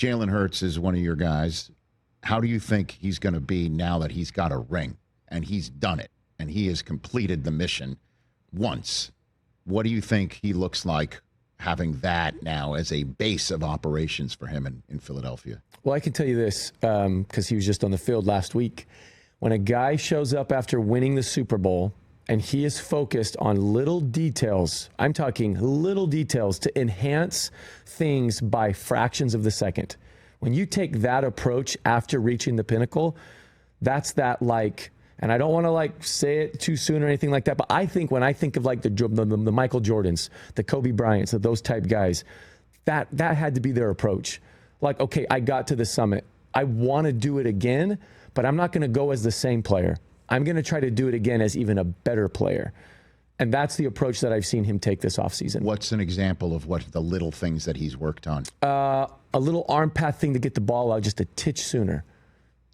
Jalen Hurts is one of your guys. How do you think he's going to be now that he's got a ring and he's done it and he has completed the mission once? What do you think he looks like having that now as a base of operations for him in Philadelphia? Well, I can tell you this, because he was just on the field last week. When a guy shows up after winning the Super Bowl and he is focused on little details, I'm talking little details to enhance things by fractions of the second. When you take that approach after reaching the pinnacle, that's that like, and I don't want to like say it too soon or anything like that, but I think when I think of like the Michael Jordans, the Kobe Bryants, those type guys, that had to be their approach. Like, okay, I got to the summit. I want to do it again, but I'm not going to go as the same player. I'm going to try to do it again as even a better player. And that's the approach that I've seen him take this offseason. What's an example of what the little things that he's worked on? A little arm path thing to get the ball out just a titch sooner.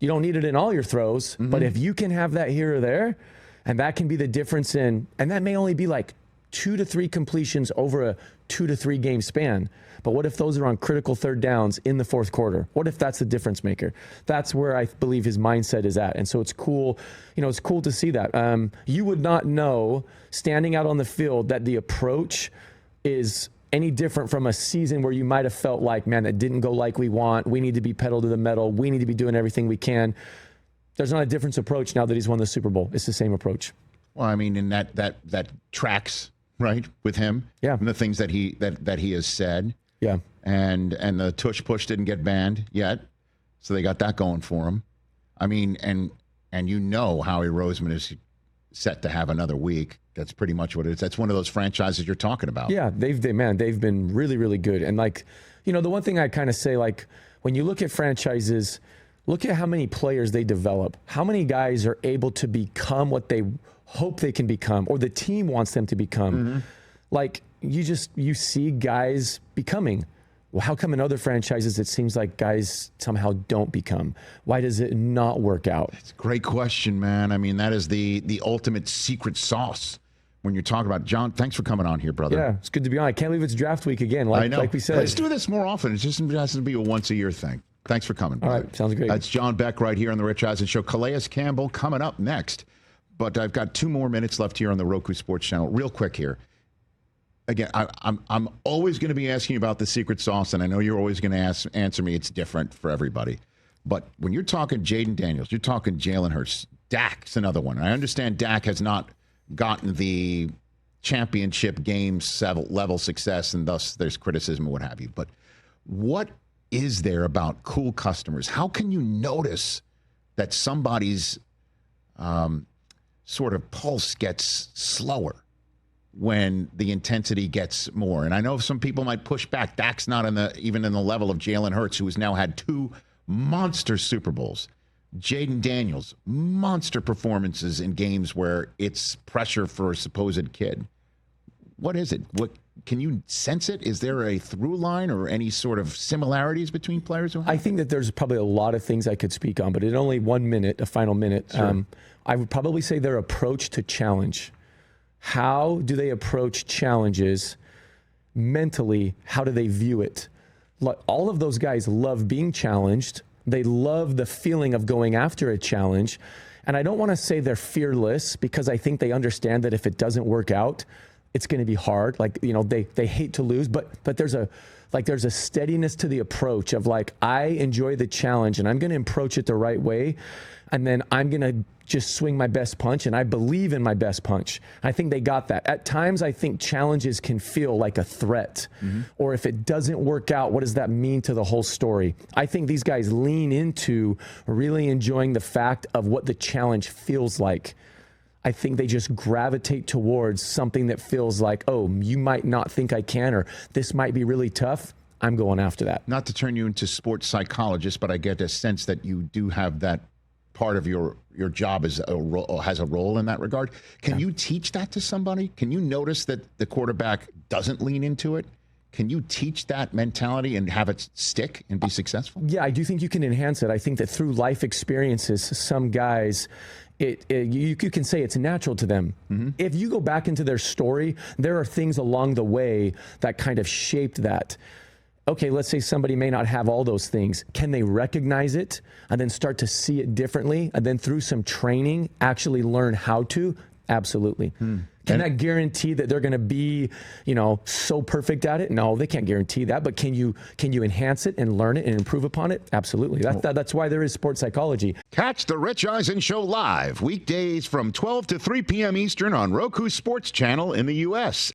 You don't need it in all your throws, but if you can have that here or there, and that can be the difference in, and that may only be like 2 to 3 completions over a 2 to 3 game span. But what if those are on critical third downs in the fourth quarter? What if that's the difference maker? That's where I believe his mindset is at. And so it's cool, it's cool to see that. You would not know standing out on the field that the approach is any different from a season where you might have felt like, man, that didn't go like we want. We need to be pedal to the metal. We need to be doing everything we can. There's not a different approach now that he's won the Super Bowl. It's the same approach. Well, I mean, and that tracks, right, with him. Yeah. And the things that he has said. Yeah. And the tush push didn't get banned yet, so they got that going for him. I mean, and Howie Roseman is set to have another week. That's pretty much what it is. That's one of those franchises you're talking about. Yeah, they've been really, really good. And like, the one thing I kind of say, like, when you look at franchises, look at how many players they develop. How many guys are able to become what they hope they can become, or the team wants them to become. Like, you see guys becoming. Well, how come in other franchises it seems like guys somehow don't become? Why does it not work out? It's a great question, man. I mean, that is the ultimate secret sauce when you're talking about. John, thanks for coming on here, brother. Yeah, it's good to be on. I can't believe it's draft week again, I know. Like we said. Let's do this more often. It just has to be a once-a-year thing. Thanks for coming, brother. All right, sounds great. That's John Beck right here on the Rich Eisen Show. Calais Campbell coming up next. But I've got 2 more minutes left here on the Roku Sports Channel. Real quick here. Again, I'm always going to be asking you about the secret sauce, and I know you're always going to answer me. It's different for everybody. But when you're talking Jaden Daniels, you're talking Jalen Hurts. Dak's another one. And I understand Dak has not gotten the championship games level success, and thus there's criticism and what have you. But what is there about cool customers? How can you notice that somebody's sort of pulse gets slower when the intensity gets more? And I know some people might push back. Dak's not even in the level of Jalen Hurts, who has now had 2 monster Super Bowls. Jaden Daniels, monster performances in games where it's pressure for a supposed kid. What is it? What can you sense it? Is there a through line or any sort of similarities between players? I think that there's probably a lot of things I could speak on, but in only 1 minute, a final minute, sure. I would probably say their approach to challenge. How do they approach challenges mentally? How do they view it? All of those guys love being challenged. They love the feeling of going after a challenge. And I don't want to say they're fearless, because I think they understand that if it doesn't work out, it's going to be hard. Like, they hate to lose, but there's a steadiness to the approach of like, I enjoy the challenge and I'm going to approach it the right way. And then I'm going to just swing my best punch, and I believe in my best punch. I think they got that. At times, I think challenges can feel like a threat. Or if it doesn't work out, what does that mean to the whole story? I think these guys lean into really enjoying the fact of what the challenge feels like. I think they just gravitate towards something that feels like, oh, you might not think I can, or this might be really tough. I'm going after that. Not to turn you into sports psychologist, but I get a sense that you do have that part of your job has a role in that regard. Can you teach that to somebody? Can you notice that the quarterback doesn't lean into it? Can you teach that mentality and have it stick and be successful? Yeah, I do think you can enhance it. I think that through life experiences, some guys, you can say it's natural to them. If you go back into their story, there are things along the way that kind of shaped that. okay, let's say somebody may not have all those things. Can they recognize it and then start to see it differently? And then through some training, actually learn how to? Absolutely. Can that guarantee that they're going to be, so perfect at it? No, they can't guarantee that. But can you enhance it and learn it and improve upon it? Absolutely. That's why there is sports psychology. Catch the Rich Eisen Show live weekdays from 12 to 3 p.m. Eastern on Roku Sports Channel in the U.S.